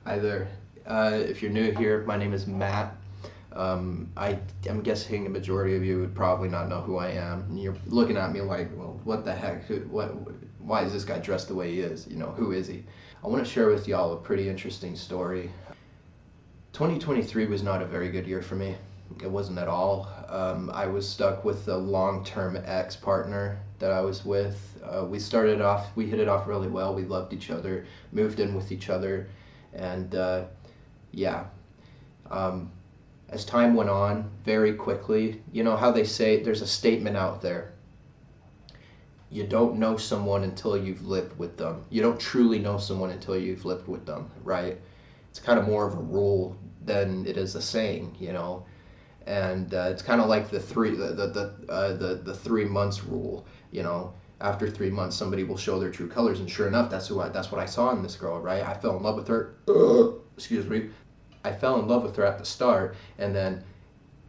Hi there. If you're new here, my name is Matt. I'm guessing a majority of you would probably not know who I am. And you're looking at me like, well, what the heck? Why is this guy dressed the way he is? Who is he? I want to share with y'all a pretty interesting story. 2023 was not a very good year for me. It wasn't at all. I was stuck with a long-term ex-partner that I was with. We hit it off really well. We loved each other, moved in with each other, and yeah. As time went on, very quickly, you know how they say, there's a statement out there: you don't know someone until you've lived with them. You don't truly know someone until you've lived with them, right? It's kind of more of a rule than it is a saying. And it's kind of like the 3 months rule. After 3 months, somebody will show their true colors, and sure enough, that's what I saw in this girl, right? I fell in love with her. Excuse me. I fell in love with her at the start, and then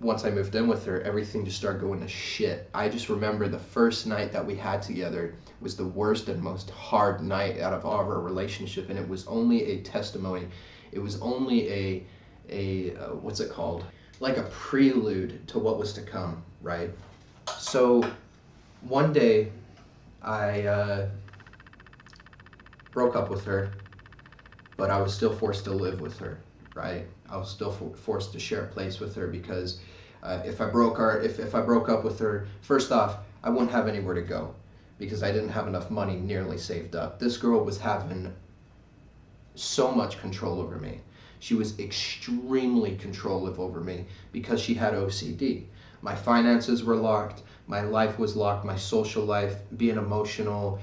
once I moved in with her, everything just started going to shit. I just remember the first night that we had together was the worst and most hard night out of all of our relationship, and it was only a testimony. It was only a what's it called? Like a prelude to what was to come, right? So one day I broke up with her, but I was still forced to live with her, right? I was still forced to share a place with her because if I broke up with her, first off, I wouldn't have anywhere to go because I didn't have enough money nearly saved up. This girl was having so much control over me. She was extremely controlling over me because she had OCD. My finances were locked, my life was locked, my social life, being emotional.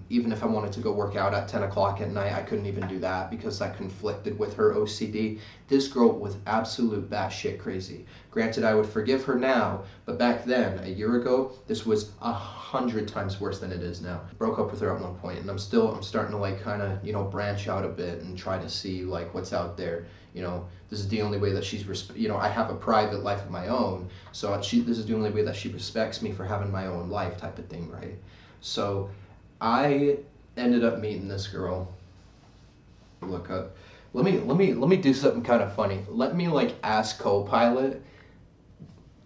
Even if I wanted to go work out at 10 o'clock at night, I couldn't even do that because that conflicted with her OCD. This girl was absolute batshit crazy. Granted, I would forgive her now, but back then, a year ago, this was 100 times worse than it is now. Broke up with her at one point, and I'm starting to like kind of, branch out a bit and try to see like what's out there. This is the only way that I have a private life of my own, so this is the only way that she respects me for having my own life type of thing, right? So I ended up meeting this girl. Look up. Let me do something kind of funny. Let me like ask Copilot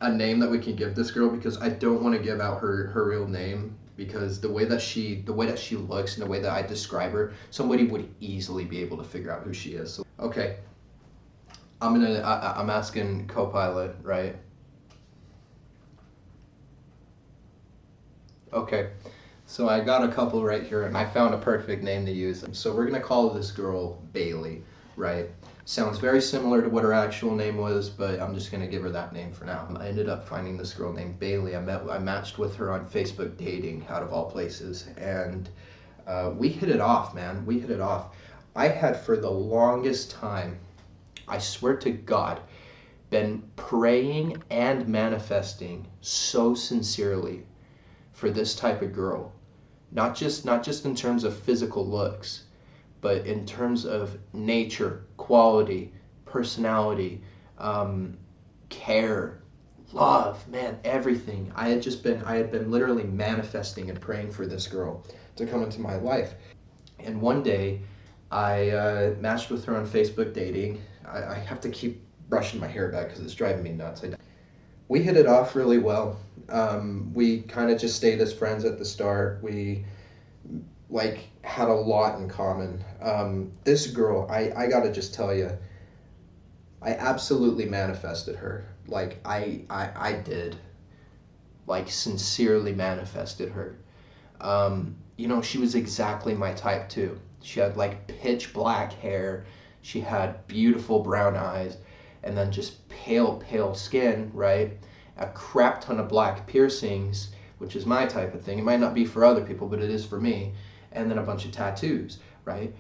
a name that we can give this girl because I don't want to give out her real name because the way that she looks and the way that I describe her, somebody would easily be able to figure out who she is. So, okay. I'm asking Copilot, right? Okay. So I got a couple right here, and I found a perfect name to use. So we're gonna call this girl Bailey, right? Sounds very similar to what her actual name was, but I'm just gonna give her that name for now. I ended up finding this girl named Bailey. I matched with her on Facebook dating, out of all places, and we hit it off, man. We hit it off. I had for the longest time, I swear to God, been praying and manifesting so sincerely for this type of girl. Not just in terms of physical looks, but in terms of nature, quality, personality, care, love, man, everything. I had been literally manifesting and praying for this girl to come into my life. And one day, I matched with her on Facebook dating. I have to keep brushing my hair back because it's driving me nuts. We hit it off really well. We kind of just stayed as friends at the start. We like had a lot in common. This girl, I gotta just tell you, I absolutely manifested her. Like I did, like sincerely manifested her. She was exactly my type too. She had like pitch black hair. She had beautiful brown eyes, and then just pale skin, right? A crap ton of black piercings, which is my type of thing. It might not be for other people, but it is for me. And then a bunch of tattoos, right?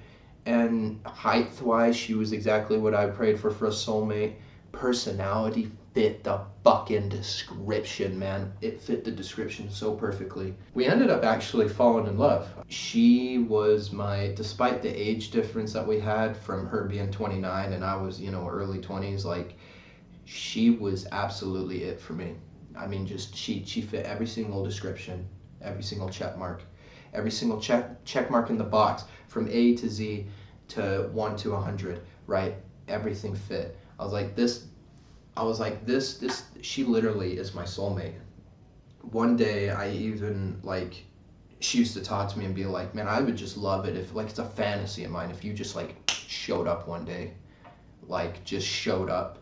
And height-wise, she was exactly what I prayed for a soulmate. Personality fit the fucking description, man. It fit the description so perfectly. We ended up actually falling in love. She was despite the age difference that we had from her being 29 and I was, early 20s, like, she was absolutely it for me. I mean, just she fit every single description, every single check mark in the box from A to Z. to 1 to 100, right? Everything fit. This, she literally is my soulmate. One day I even, like, she used to talk to me and be like, man, I would just love it if, like, it's a fantasy of mine, if you just, like, showed up one day. Like, just showed up.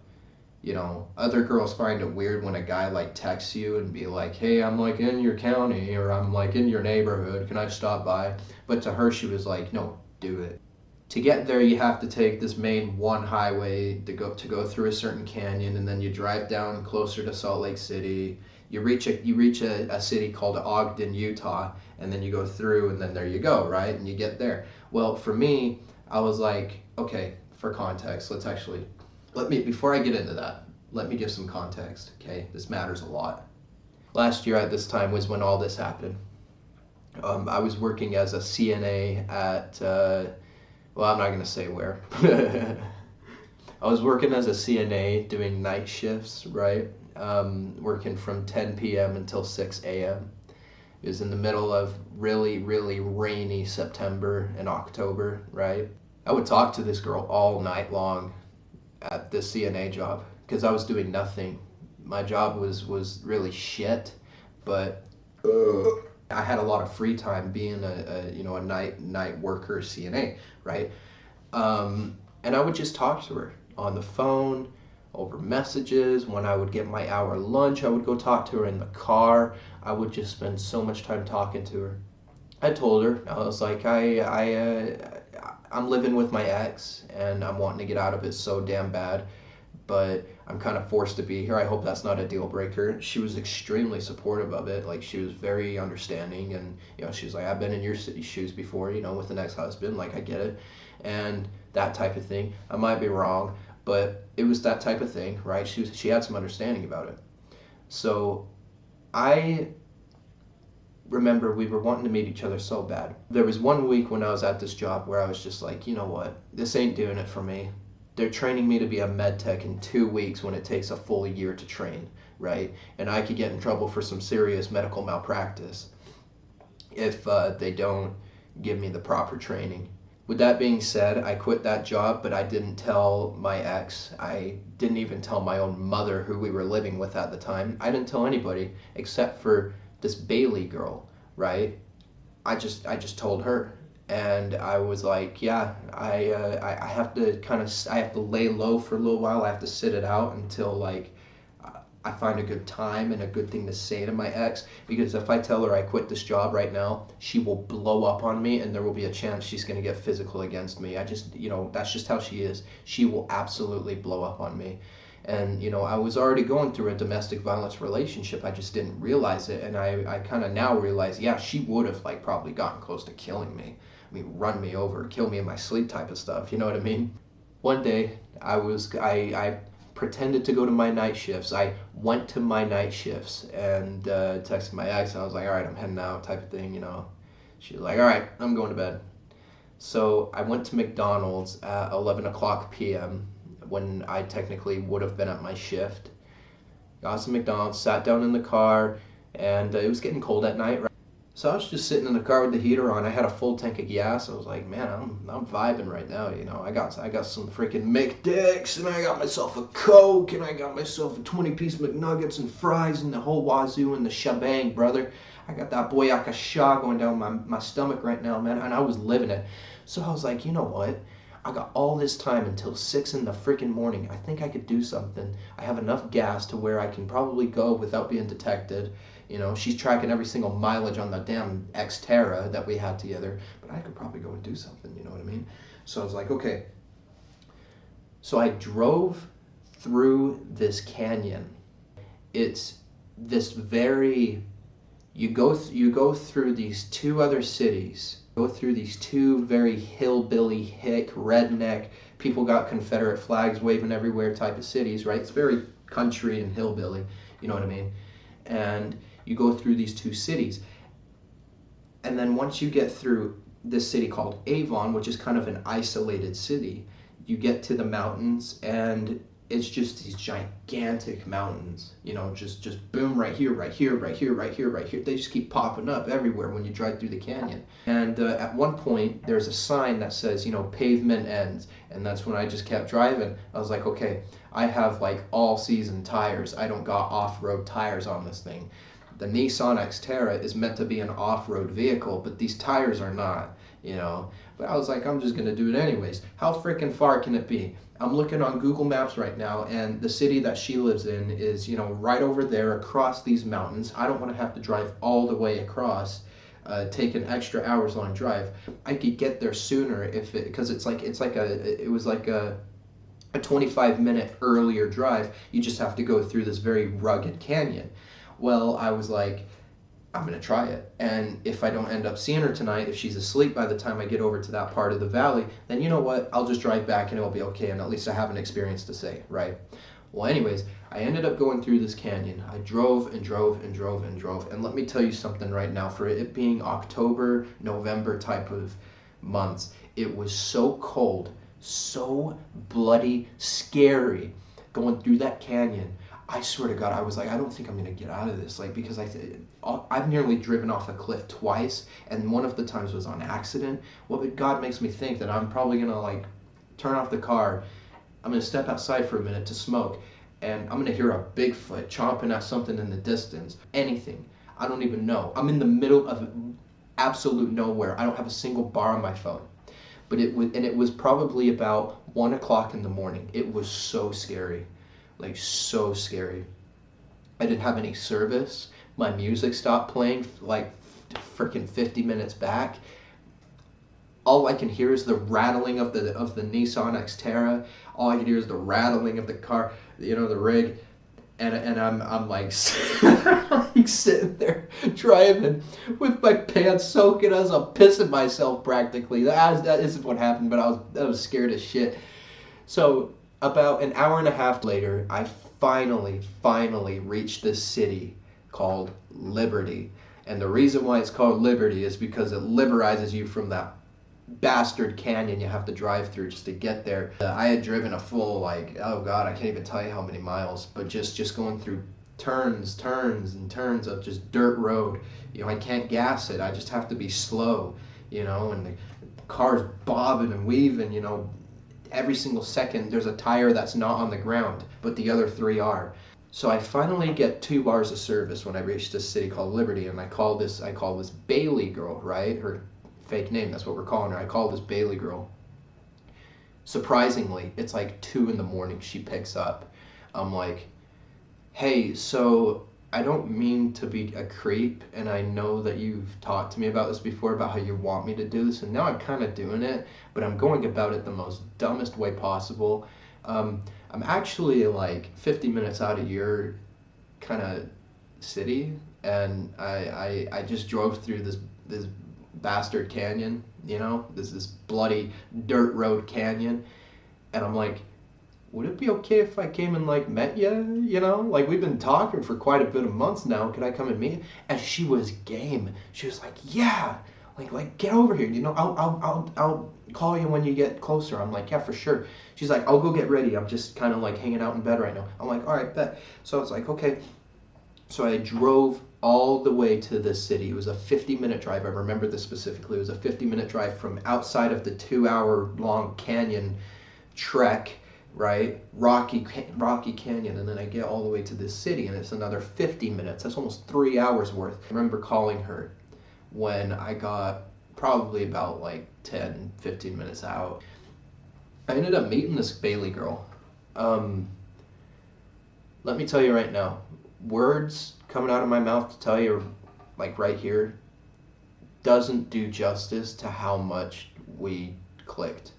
You know, other girls find it weird when a guy, like, texts you and be like, hey, I'm, like, in your county, or I'm, like, in your neighborhood, can I stop by? But to her, she was like, no, do it. To get there, you have to take this main one highway to go through a certain canyon, and then you drive down closer to Salt Lake City. You reach a city called Ogden, Utah, and then you go through, and then there you go, right? And you get there. Well, for me, I was like, okay, for context, before I get into that, let me give some context, okay? This matters a lot. Last year at this time was when all this happened. I was working as a CNA at, well, I'm not going to say where. I was working as a CNA doing night shifts, right? Working from 10 p.m. until 6 a.m. It was in the middle of really, really rainy September and October, right? I would talk to this girl all night long at the CNA job because I was doing nothing. My job was really shit, but I had a lot of free time being a night worker CNA, right? And I would just talk to her on the phone, over messages. When I would get my hour lunch, I would go talk to her in the car. I would just spend so much time talking to her. I told her, I was like, I'm living with my ex and I'm wanting to get out of it so damn bad, but I'm kind of forced to be here. I hope that's not a deal breaker. She was extremely supportive of it. Like, she was very understanding, and, you know, she was like, I've been in your shoes before, you know, with an ex-husband, like, I get it, and that type of thing. I might be wrong, but it was that type of thing, right? She had some understanding about it. So I remember we were wanting to meet each other so bad. There was one week when I was at this job where I was just like, you know what, this ain't doing it for me. They're training me to be a med tech in 2 weeks when it takes a full year to train, right? And I could get in trouble for some serious medical malpractice if they don't give me the proper training. With that being said, I quit that job, but I didn't tell my ex. I didn't even tell my own mother, who we were living with at the time. I didn't tell anybody except for this Bailey girl, right? I just told her, and I was like, yeah, I have to lay low for a little while. I have to sit it out until, like, I find a good time and a good thing to say to my ex, because if I tell her I quit this job right now, she will blow up on me, and there will be a chance she's going to get physical against me. That's just how she is. She will absolutely blow up on me. And, you know, I was already going through a domestic violence relationship. I just didn't realize it. And I kind of now realize, yeah, she would have, like, probably gotten close to killing me. I mean, run me over, kill me in my sleep type of stuff. You know what I mean? One day, I pretended to go to my night shifts. I went to my night shifts and texted my ex. And I was like, all right, I'm heading out type of thing, you know. She was like, all right, I'm going to bed. So I went to McDonald's at 11 o'clock p.m. when I technically would have been at my shift. Got some McDonald's, sat down in the car, and it was getting cold at night, right? So I was just sitting in the car with the heater on. I had a full tank of gas. I was like, man, I'm vibing right now, you know. I got some freaking McDicks, and I got myself a Coke, and I got myself a 20-piece McNuggets and fries and the whole wazoo and the shebang, brother. I got that boyakasha going down my stomach right now, man, and I was living it. So I was like, you know what? I got all this time until 6 in the freaking morning. I think I could do something. I have enough gas to where I can probably go without being detected. You know, she's tracking every single mileage on the damn Xterra that we had together, but I could probably go and do something, you know what I mean? So I was like, okay. So I drove through this canyon. It's this very, you go through these two other cities, go through these two very hillbilly, hick, redneck, people got Confederate flags waving everywhere type of cities, right? It's very country and hillbilly, you know what I mean? And you go through these two cities. And then once you get through this city called Avon, which is kind of an isolated city, you get to the mountains, and it's just these gigantic mountains, just boom, right here, right here, right here, right here, right here. They just keep popping up everywhere when you drive through the canyon. And at one point, there's a sign that says, pavement ends. And that's when I just kept driving. I was like, okay, I have like all season tires. I don't got off-road tires on this thing. The Nissan Xterra is meant to be an off-road vehicle, but these tires are not. But I was like, I'm just gonna do it anyways. How freaking far can it be? I'm looking on Google Maps right now, and the city that she lives in is, right over there across these mountains. I don't want to have to drive all the way across, take an extra hours long drive. I could get there sooner because it was like a 25-minute earlier drive. You just have to go through this very rugged canyon. Well, I was like, I'm gonna try it. And if I don't end up seeing her tonight, if she's asleep by the time I get over to that part of the valley, then you know what? I'll just drive back and it'll be okay, and at least I have an experience to say, right? Well, anyways, I ended up going through this canyon. I drove and drove and drove and drove. And let me tell you something right now, for it being October, November type of months, it was so cold, so bloody scary going through that canyon. I swear to God, I was like, I don't think I'm gonna get out of this, because I've nearly driven off a cliff twice, and one of the times was on accident. Well, God makes me think that I'm probably gonna turn off the car. I'm gonna step outside for a minute to smoke, and I'm gonna hear a Bigfoot chomping at something in the distance. Anything. I don't even know. I'm in the middle of absolute nowhere. I don't have a single bar on my phone. But it was probably about 1 o'clock in the morning. It was so scary. So scary. I didn't have any service. My music stopped playing freaking 50 minutes back. All I can hear is the rattling of the Nissan Xterra. All I can hear is the rattling of the car, the rig, and I'm like, sitting there driving with my pants soaking as I'm pissing myself practically. That isn't what happened, but I was scared as shit. So about an hour and a half later, I finally reached this city called Liberty. And the reason why it's called Liberty is because it liberalizes you from that bastard canyon you have to drive through just to get there. I had driven a full, oh God, I can't even tell you how many miles, but just going through turns and turns of just dirt road. I can't gas it. I just have to be slow, and the car's bobbing and weaving, every single second there's a tire that's not on the ground, but the other three are. So I finally get 2 bars of service when I reach this city called Liberty, and I call this Bailey girl, right? Her fake name, that's what we're calling her. I call this Bailey girl. Surprisingly, it's 2 in the morning she picks up. I'm like, hey, so I don't mean to be a creep, and I know that you've talked to me about this before, about how you want me to do this, and now I'm kind of doing it, but I'm going about it the most dumbest way possible. I'm actually 50 minutes out of your kind of city, and I just drove through this bastard canyon, this bloody dirt road canyon, and I'm like, would it be okay if I came and met you? We've been talking for quite a bit of months now. Could I come and meet you? And she was game. She was like, yeah, get over here. I'll call you when you get closer. I'm like, yeah, for sure. She's like, I'll go get ready. I'm just kind of hanging out in bed right now. I'm like, all right, bet. So it's like, okay. So I drove all the way to this city. It was a 50-minute drive. I remember this specifically. It was a 50-minute drive from outside of the 2-hour-long canyon trek, right? Rocky Canyon, and then I get all the way to this city, and it's another 50 minutes. That's almost 3 hours worth. I remember calling her when I got probably about 10, 15 minutes out. I ended up meeting this Bailey girl. Let me tell you right now, words coming out of my mouth to tell you, right here, doesn't do justice to how much we clicked.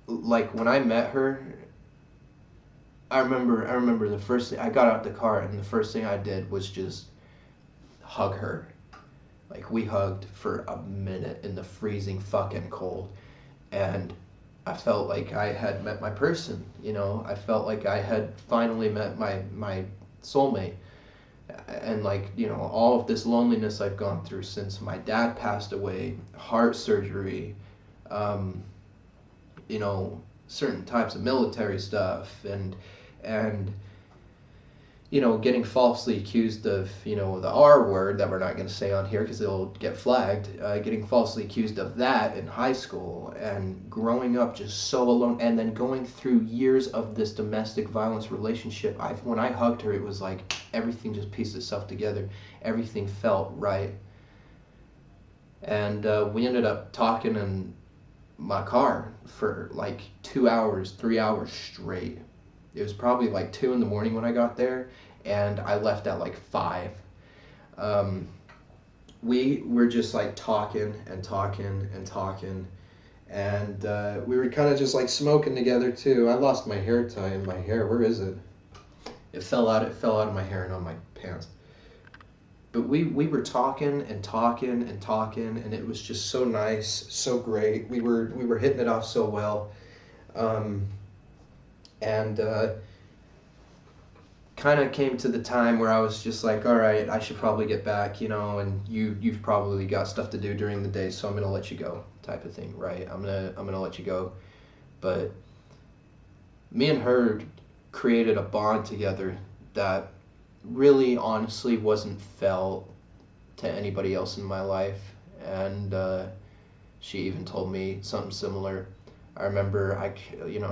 When I met her, I remember the first thing, I got out the car, and the first thing I did was just hug her. We hugged for a minute in the freezing fucking cold, and I felt like I had met my person, I felt like I had finally met my soulmate. And all of this loneliness I've gone through since my dad passed away, heart surgery, you know, certain types of military stuff, and you know, getting falsely accused of, you know, the R word that we're not going to say on here because it'll get flagged, getting falsely accused of that in high school, and growing up just so alone, and then going through years of this domestic violence relationship. When I hugged her, it was like everything just pieced itself together. Everything felt right. And we ended up talking in my car for like 2 hours, 3 hours straight. It was probably like 2 in the morning when I got there, and I left at like 5. We were just like talking and talking and talking, and we were kind of just like smoking together too. I lost my hair tie in my hair. Where is it? It fell out. It fell out of my hair and on my pants. But we were talking and talking and talking, and it was just so nice, so great. We were hitting it off so well. And kind of came to the time where I was just like, all right, I should probably get back, you know, and you've probably got stuff to do during the day, so I'm gonna let you go, type of thing, right? I'm gonna let you go. But me and her created a bond together that really, honestly, wasn't felt to anybody else in my life, and she even told me something similar. I remember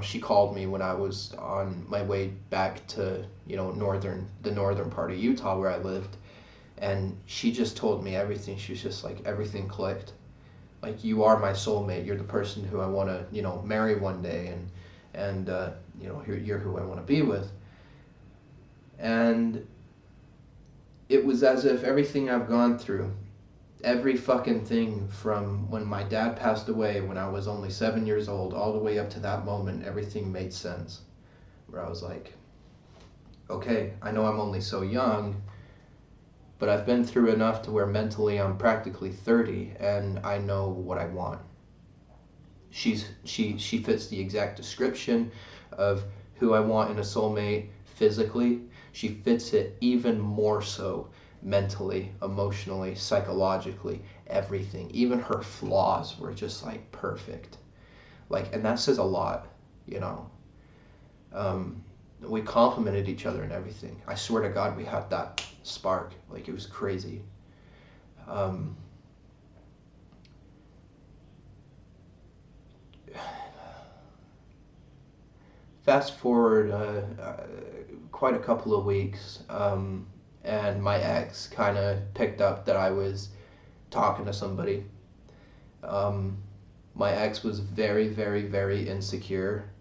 she called me when I was on my way back to, you know, the northern part of Utah where I lived, and she just told me everything. She was just like, everything clicked. Like, you are my soulmate. You're the person who I want to, you know, marry one day, and you know, you're who I want to be with. And it was as if everything I've gone through, every fucking thing from when my dad passed away when I was only 7 years old all the way up to that moment, everything made sense. Where I was like, okay, I know I'm only so young, but I've been through enough to where mentally I'm practically 30 and I know what I want. She fits the exact description of who I want in a soulmate physically. She fits it even more so mentally, emotionally, psychologically, everything. Even her flaws were just like perfect. Like, and that says a lot, you know. We complimented each other and everything. I swear to God, we had that spark. Like, it was crazy. Fast forward quite a couple of weeks, and my ex kind of picked up that I was talking to somebody. My ex was very, very, very insecure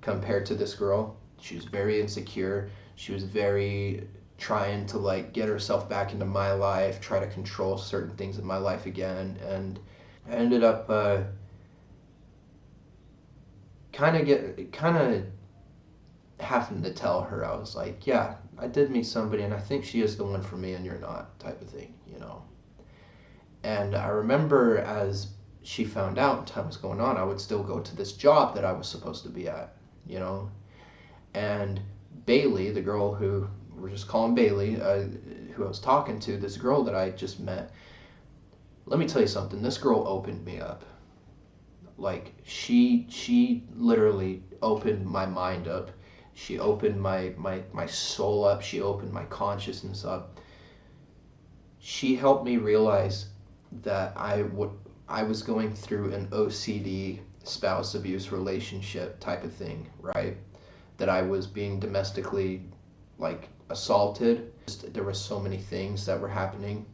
compared to this girl. She was very insecure. She was very trying to like get herself back into my life, try to control certain things in my life again, and I ended up kind of having to tell her. I was like, yeah, I did meet somebody, and I think she is the one for me, and you're not, type of thing, you know. And I remember as she found out and time was going on, I would still go to this job that I was supposed to be at, you know. And Bailey, the girl who we're just calling Bailey, who I was talking to, this girl that I just met, let me tell you something. This girl opened me up. Like, she literally opened my mind up. She opened my soul up. She opened my consciousness up. She helped me realize that I was going through an OCD spouse abuse relationship type of thing, right? That I was being domestically like assaulted. There were so many things that were happening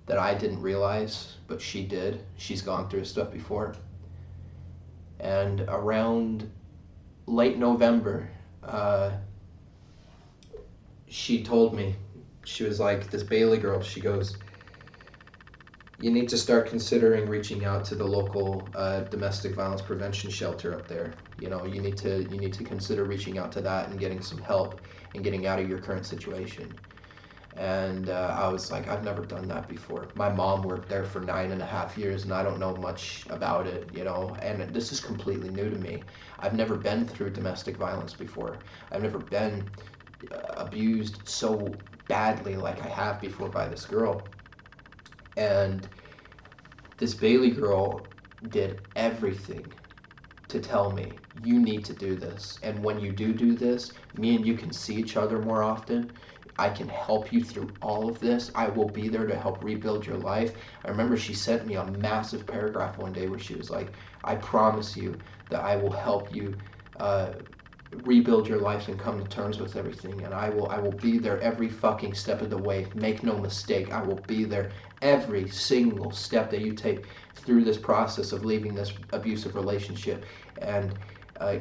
that I didn't realize, but she did. She's gone through stuff before. And around late November, she told me, she was like, this Bailey girl, she goes, you need to start considering reaching out to the local domestic violence prevention shelter up there. You know, you need to consider reaching out to that and getting some help and getting out of your current situation. And I was like, I've never done that before. My mom worked there for 9.5 years, and I don't know much about it, you know, and this is completely new to me. I've never been through domestic violence before. I've never been abused so badly like I have before by this girl. And This Bailey girl did everything to tell me, you need to do this. And when you do this, me and you can see each other more often. I can help you through all of this. I will be there to help rebuild your life. I remember she sent me a massive paragraph one day where she was like, I promise you that I will help you rebuild your life and come to terms with everything, and I will be there every fucking step of the way. Make no mistake, I will be there every single step that you take through this process of leaving this abusive relationship and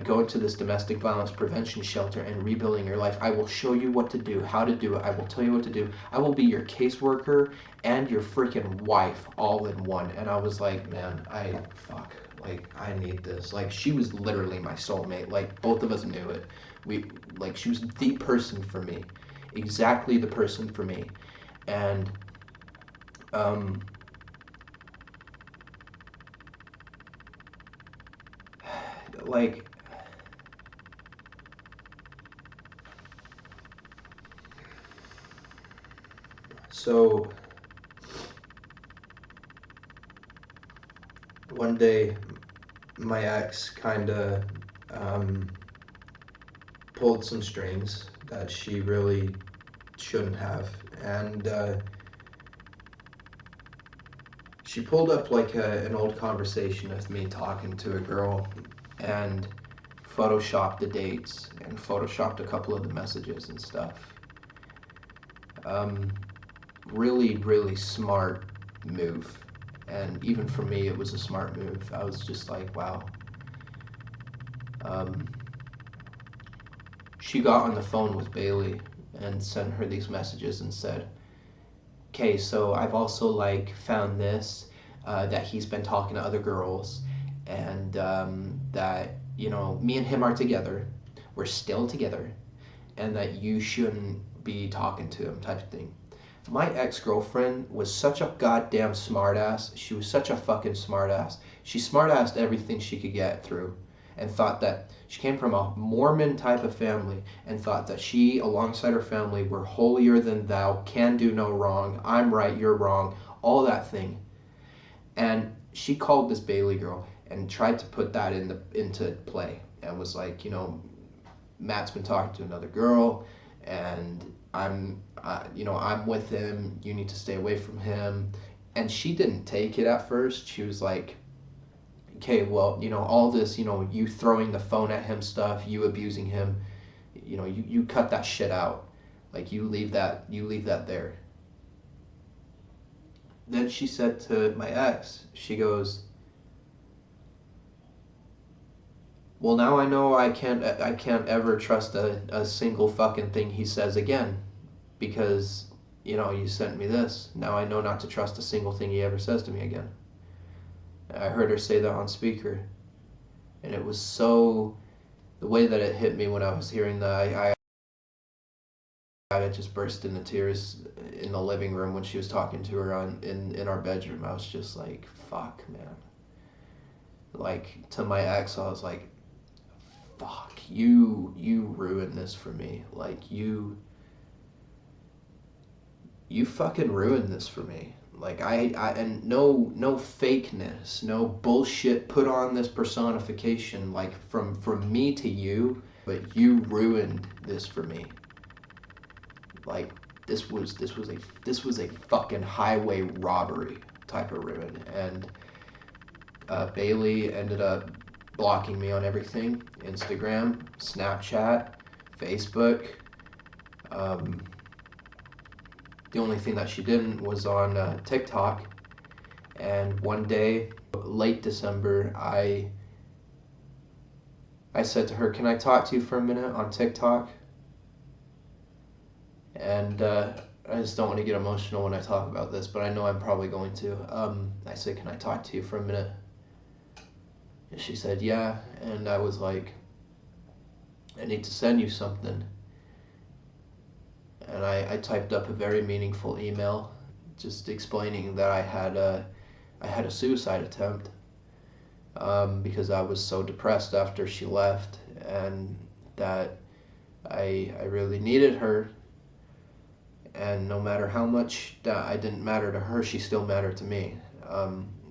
going to this domestic violence prevention shelter and rebuilding your life. I will show you what to do, how to do it. I will tell you what to do. I will be your caseworker and your freaking wife all in one. And I was like, man, like, I need this. Like, she was literally my soulmate. Like, both of us knew it. She was the person for me. Exactly the person for me. And, like, so, one day, my ex kind of pulled some strings that she really shouldn't have, and she pulled up like an old conversation of me talking to a girl and photoshopped the dates and photoshopped a couple of the messages and stuff. Really, really smart move. And even for me, it was a smart move. I was just like, wow. She got on the phone with Bailey and sent her these messages and said, okay, so I've also like found this, that he's been talking to other girls, and that, you know, me and him are together, we're still together, and that you shouldn't be talking to him, type of thing. My ex-girlfriend was such a goddamn smartass. She was such a fucking smartass. She smartassed everything she could get through, and thought that she came from a Mormon type of family, and thought that she, alongside her family, were holier than thou, can do no wrong, I'm right, you're wrong, all that thing. And she called this Bailey girl and tried to put that into play, and was like, you know, Matt's been talking to another girl, and I'm with him. You need to stay away from him. And she didn't take it at first. She was like, okay, well, you know, all this, you know, you throwing the phone at him stuff, you abusing him, you know, you cut that shit out. Like, you leave that there. Then she said to my ex, she goes, well, now I know I can't ever trust a single fucking thing he says again, because, you know, you sent me this. Now I know not to trust a single thing he ever says to me again. I heard her say that on speaker, and it was so, the way that it hit me when I was hearing that, I just burst into tears in the living room when she was talking to her in our bedroom. I was just like, fuck, man. Like, to my ex, I was like, fuck, you ruined this for me. Like, you fucking ruined this for me. Like, and no fakeness, no bullshit put on this personification, like, from me to you, but you ruined this for me. Like, this was a fucking highway robbery type of ruin. And Bailey ended up blocking me on everything: Instagram, Snapchat, Facebook. The only thing that she didn't was on TikTok. And one day, late December, I said to her, can I talk to you for a minute on TikTok? And I just don't want to get emotional when I talk about this, but I know I'm probably going to. I said, can I talk to you for a minute? And she said, yeah. And I was like, I need to send you something. And I typed up a very meaningful email, just explaining that I had a suicide attempt, because I was so depressed after she left, and that I really needed her. And no matter how much that I didn't matter to her, she still mattered to me.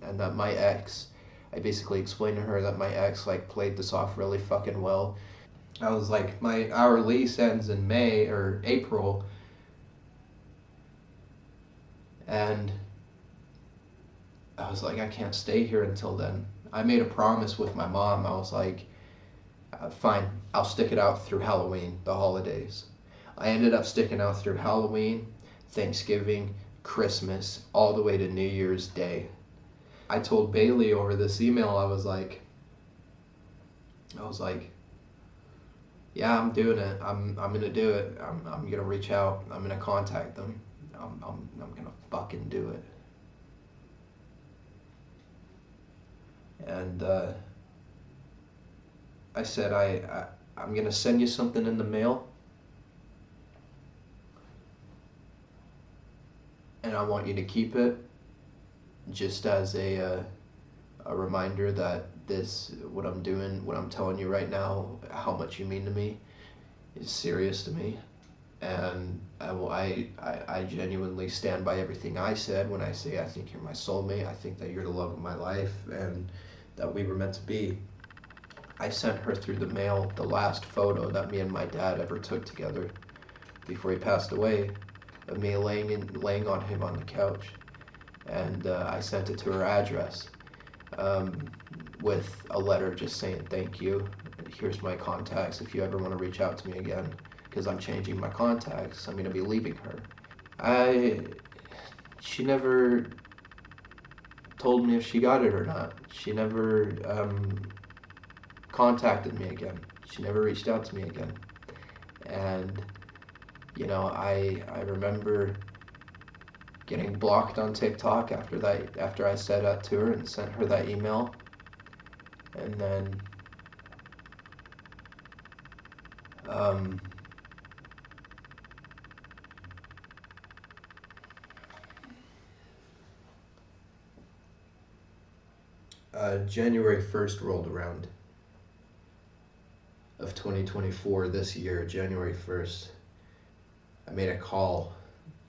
and that my ex, I basically explained to her that my ex like played this off really fucking well. I was like, our lease ends in May or April, and I was like, I can't stay here until then. I made a promise with my mom. I was like, fine, I'll stick it out through Halloween, the holidays. I ended up sticking out through Halloween, Thanksgiving, Christmas, all the way to New Year's Day. I told Bailey over this email, I was like, yeah, I'm doing it. I'm gonna do it. I'm gonna reach out. I'm gonna contact them. I'm gonna fucking do it. And I said, I'm gonna send you something in the mail, and I want you to keep it, just as a reminder that what I'm doing, what I'm telling you right now, how much you mean to me, is serious to me. And I genuinely stand by everything I said when I say I think you're my soulmate. I think that you're the love of my life, and that we were meant to be. I sent her through the mail the last photo that me and my dad ever took together before he passed away, of me laying on him on the couch, and I sent it to her address, with a letter just saying thank you. Here's my contacts if you ever want to reach out to me again, because I'm changing my contacts. I'm going to be leaving her. She never told me if she got it or not. She never contacted me again. She never reached out to me again. And I remember getting blocked on TikTok after I said that to her and sent her that email. And then January 1st rolled around of 2024, this year, January 1st. I made a call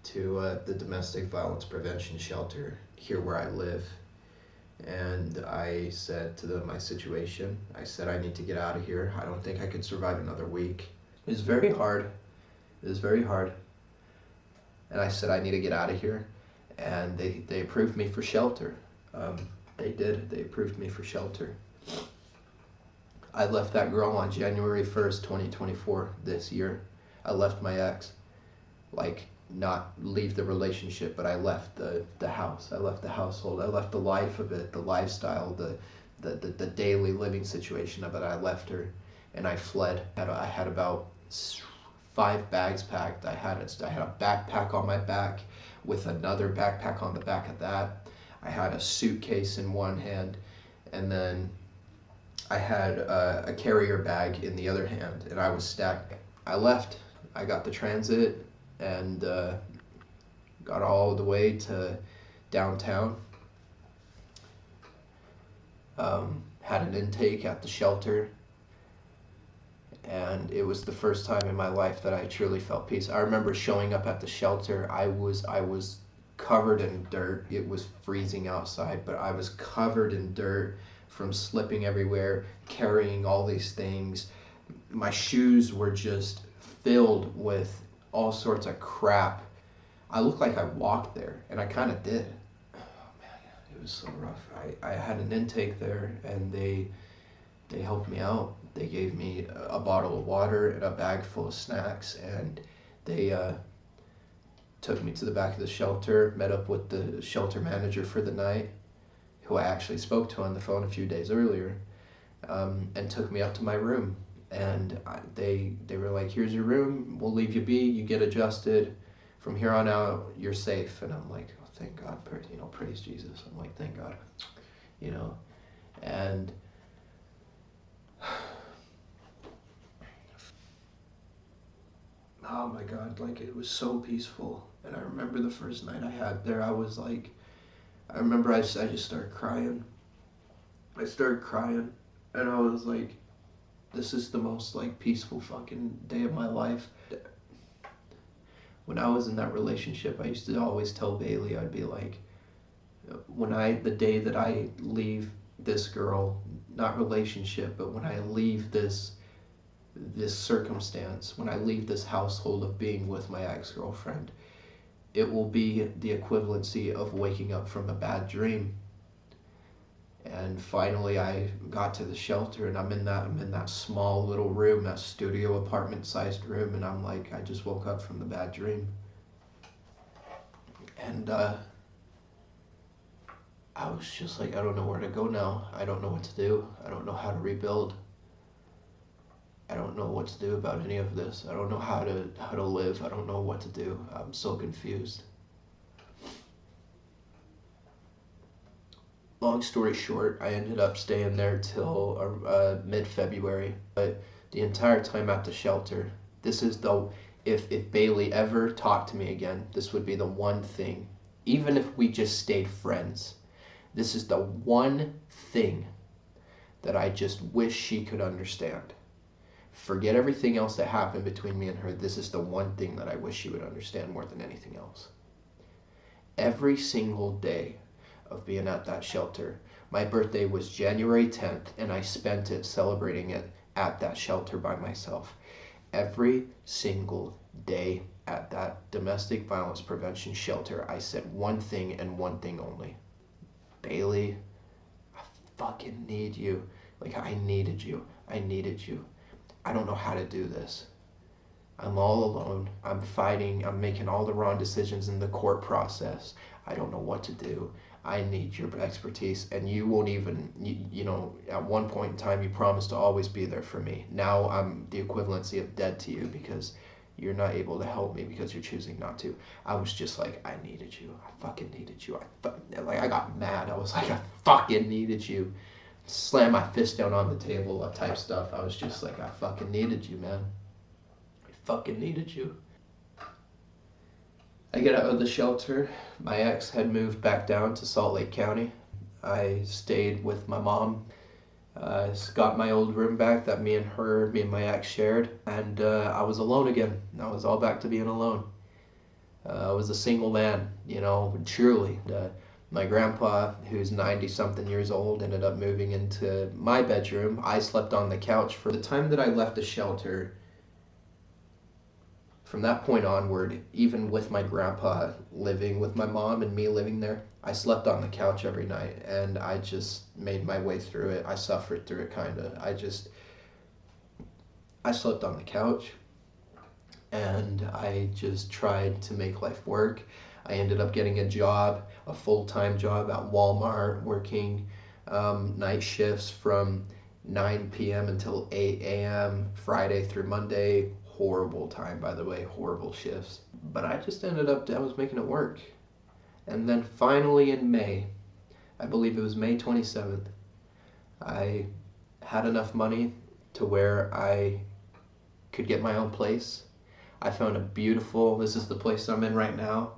to the domestic violence prevention shelter here where I live, and I said to them my situation. I said, I need to get out of here. I don't think I could survive another week. It was very hard. It was very hard. And I said, I need to get out of here. And they approved me for shelter. They did. They approved me for shelter. I left that girl on January 1st, 2024, this year. I left my ex. Like, not leave the relationship, but I left the house. I left the household. I left the life of it, the lifestyle, the daily living situation of it. I left her, and I fled. I had about 5 bags packed. I had a backpack on my back with another backpack on the back of that. I had a suitcase in one hand, and then I had a carrier bag in the other hand, and I was stacked. I left. I got the transit and got all the way to downtown. Had an intake at the shelter, and it was the first time in my life that I truly felt peace. I remember showing up at the shelter. I was covered in dirt. It was freezing outside, but I was covered in dirt from slipping everywhere, carrying all these things. My shoes were just filled with all sorts of crap. I looked like I walked there, and I kind of did. Oh man, it was so rough. I had an intake there, and they helped me out. They gave me a bottle of water and a bag full of snacks, and they took me to the back of the shelter, met up with the shelter manager for the night, who I actually spoke to on the phone a few days earlier, and took me up to my room. And they were like, here's your room, we'll leave you be, you get adjusted. From here on out, you're safe. And I'm like, oh, thank God, praise Jesus. I'm like, thank God, and oh my God, like it was so peaceful. And I remember the first night I had there, I remember I just started crying. I started crying, and I was like, this is the most like peaceful fucking day of my life. When I was in that relationship, I used to always tell Bailey, I'd be like, The day that I leave this girl, not relationship, but when I leave this circumstance, when I leave this household of being with my ex-girlfriend, it will be the equivalency of waking up from a bad dream. And finally I got to the shelter, and I'm in that small little room, that studio apartment sized room, and I'm like, I just woke up from the bad dream. And I was just like, I don't know where to go now. I don't know what to do. I don't know how to rebuild. I don't know what to do about any of this. I don't know how to live. I don't know what to do. I'm so confused. Long story short, I ended up staying there till mid-February. But the entire time at the shelter, this is the if Bailey ever talked to me again, this would be the one thing. Even if we just stayed friends, this is the one thing that I just wish she could understand. Forget everything else that happened between me and her. This is the one thing that I wish she would understand more than anything else. Every single day of being at that shelter, my birthday was January 10th, and I spent it celebrating it at that shelter by myself. Every single day at that domestic violence prevention shelter, I said one thing and one thing only. Bailey, I fucking need you. Like, I needed you. I needed you. I don't know how to do this. I'm all alone. I'm fighting. I'm making all the wrong decisions in the court process. I don't know what to do. I need your expertise. And you won't even, at one point in time, you promised to always be there for me. Now I'm the equivalency of dead to you because you're not able to help me because you're choosing not to. I was just like, I needed you. I fucking needed you. I got mad. I was like, I fucking needed you. Slam my fist down on the table type stuff. I was just like, I fucking needed you, man. I fucking needed you. I get out of the shelter. My ex had moved back down to Salt Lake County. I stayed with my mom. Got my old room back that me and my ex shared. And I was alone again. I was all back to being alone. I was a single man, truly. My grandpa, who's 90-something years old, ended up moving into my bedroom. I slept on the couch for the time that I left the shelter. From that point onward, even with my grandpa living with my mom and me living there, I slept on the couch every night, and I just made my way through it. I suffered through it, kind of. I slept on the couch, and I just tried to make life work. I ended up getting a job, a full-time job at Walmart, working night shifts from 9 p.m. until 8 a.m. Friday through Monday. Horrible time, by the way, horrible shifts. But I was making it work. And then finally in May, I believe it was May 27th, I had enough money to where I could get my own place. I found this is the place I'm in right now,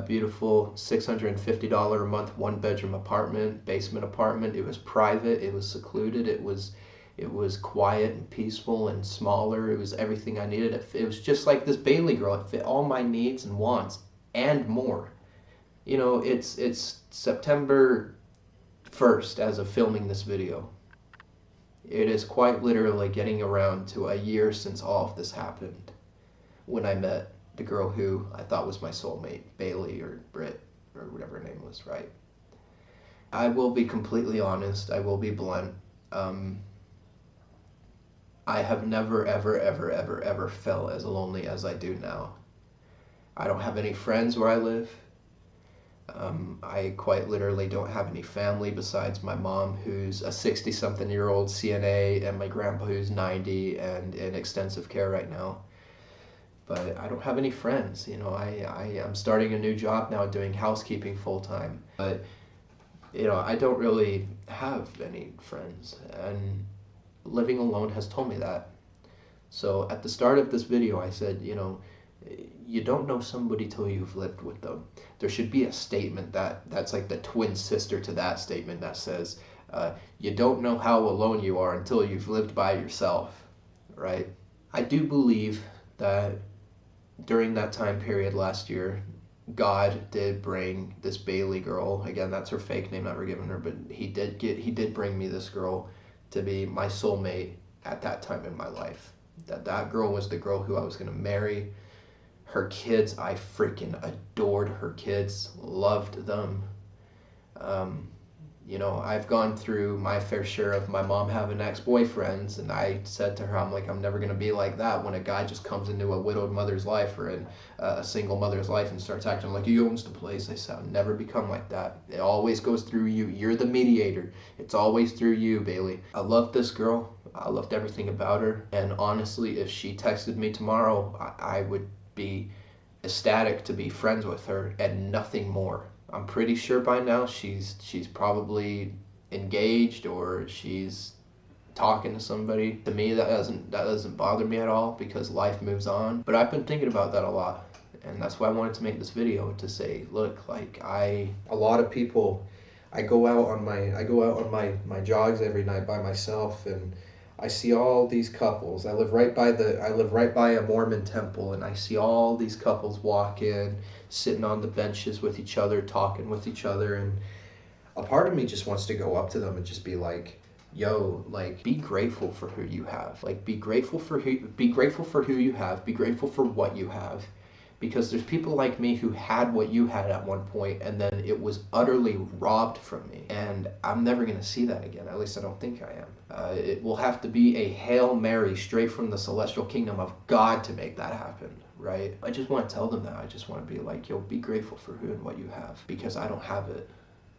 beautiful $650 a month, one-bedroom apartment, basement apartment. It was private, it was secluded, it was quiet and peaceful and smaller. It was everything I needed. It was just like this Bailey girl. It fit all my needs and wants and more. It's September 1st as of filming this video. It is quite literally getting around to a year since all of this happened, when I met the girl who I thought was my soulmate, Bailey or Britt or whatever her name was, right? I will be completely honest. I will be blunt. I have never, ever, ever, ever, ever felt as lonely as I do now. I don't have any friends where I live. I quite literally don't have any family besides my mom, who's a 60-something-year-old CNA, and my grandpa, who's 90 and in extensive care right now. But I don't have any friends. I am starting a new job now, doing housekeeping full-time. But, I don't really have any friends. And living alone has told me that. So at the start of this video, I said, you don't know somebody till you've lived with them. There should be a statement that's like the twin sister to that statement that says, you don't know how alone you are until you've lived by yourself, right? I do believe that during that time period last year, God did bring this Bailey girl, again, that's her fake name, never given her, but he did bring me this girl to be my soulmate at that time in my life. That girl was the girl who I was going to marry. Her kids, I freaking adored her kids, loved them. You know, I've gone through my fair share of my mom having ex-boyfriends, and I said to her, I'm like, I'm never going to be like that when a guy just comes into a widowed mother's life or in a single mother's life and starts acting like he owns the place. I said, I'll never become like that. It always goes through you. You're the mediator. It's always through you, Bailey. I loved this girl. I loved everything about her. And honestly, if she texted me tomorrow, I would be ecstatic to be friends with her and nothing more. I'm pretty sure by now she's probably engaged or she's talking to somebody. To me, that doesn't bother me at all because life moves on. But I've been thinking about that a lot, and that's why I wanted to make this video to say, look, like a lot of people, I go out on my jogs every night by myself, and I see all these couples. I live right by a Mormon temple, and I see all these couples walk in, sitting on the benches with each other, talking with each other, and a part of me just wants to go up to them and just be like, yo, like, be grateful for who you have. Like, be grateful for who you have, be grateful for what you have. Because there's people like me who had what you had at one point, and then it was utterly robbed from me. And I'm never going to see that again. At least I don't think I am. It will have to be a Hail Mary straight from the celestial kingdom of God to make that happen, right? I just want to tell them that. I just want to be like, yo, be grateful for who and what you have. Because I don't have it.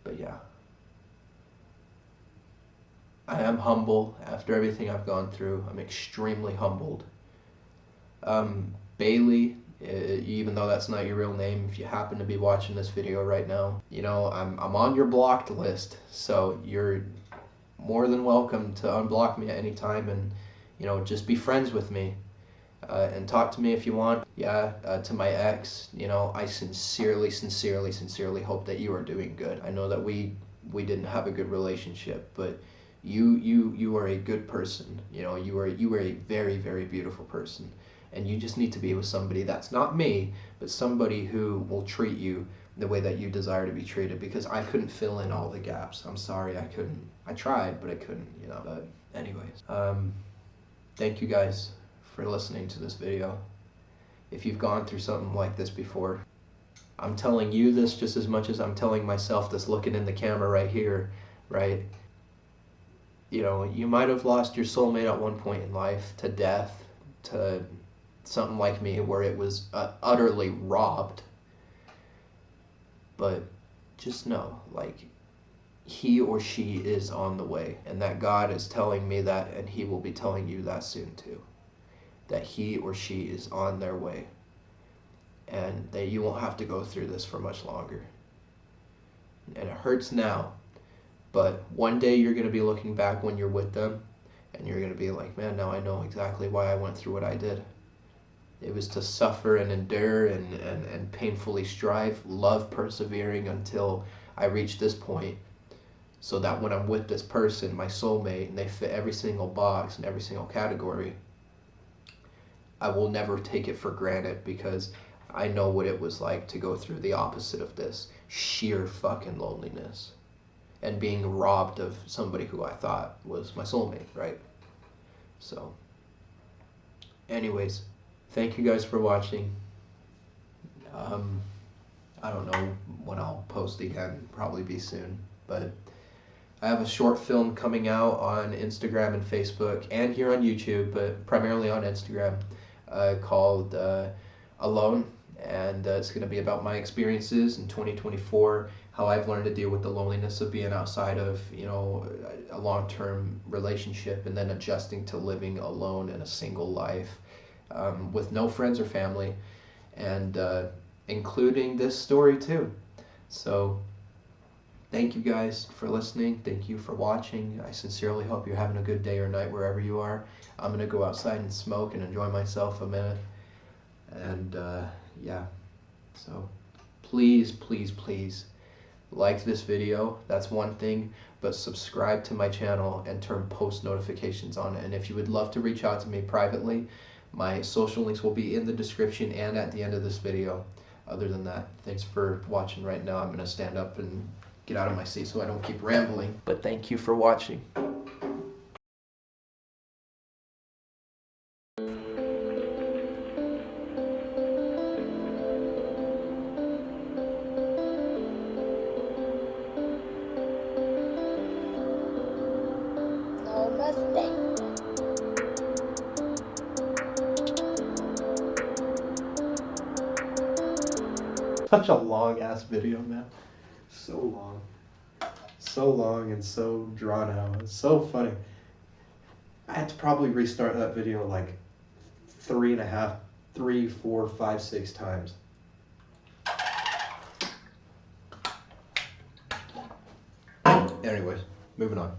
But yeah. I am humble after everything I've gone through. I'm extremely humbled. Bailey, even though that's not your real name, if you happen to be watching this video right now, you know, I'm on your blocked list, so you're more than welcome to unblock me at any time and, you know, just be friends with me and talk to me if you want. Yeah, to my ex, you know, I sincerely hope that you are doing good. I know that we didn't have a good relationship, but you are a good person. You know, you are a very, very beautiful person. And you just need to be with somebody that's not me, but somebody who will treat you the way that you desire to be treated, because I couldn't fill in all the gaps. I'm sorry, I couldn't. I tried, but I couldn't, you know. But anyways, thank you guys for listening to this video. If you've gone through something like this before, I'm telling you this just as much as I'm telling myself this looking in the camera right here, right? You know, you might have lost your soulmate at one point in life to death, to something like me where it was utterly robbed, but just know, like, he or she is on the way, and that God is telling me that, and he will be telling you that soon too, that he or she is on their way, and that you won't have to go through this for much longer. And it hurts now, but one day you're going to be looking back when you're with them, and you're going to be like, man, now I know exactly why I went through what I did. It was to suffer and endure and painfully strive, love persevering until I reach this point, so that when I'm with this person, my soulmate, and they fit every single box and every single category, I will never take it for granted, because I know what it was like to go through the opposite of this, sheer fucking loneliness, and being robbed of somebody who I thought was my soulmate, right? So, anyways, thank you guys for watching. I don't know when I'll post again, probably be soon, but I have a short film coming out on Instagram and Facebook and here on YouTube, but primarily on Instagram, called Alone, and it's going to be about my experiences in 2024, how I've learned to deal with the loneliness of being outside of, you know, a long-term relationship, and then adjusting to living alone in a single life, with no friends or family, and including this story too. So thank you guys for listening. Thank you for watching. I sincerely hope you're having a good day or night wherever you are. I'm gonna go outside and smoke and enjoy myself a minute, and yeah, so please like this video. That's one thing, but subscribe to my channel and turn post notifications on. And if you would love to reach out to me privately, my social links will be in the description and at the end of this video. other than that, thanks for watching. Right now I'm gonna stand up and get out of my seat so I don't keep rambling. But thank you for watching. Namaste. Such a long ass video, man. So long. So long and so drawn out. It's so funny. I had to probably restart that video like 3, 4, 5, 6 times. Anyways, moving on.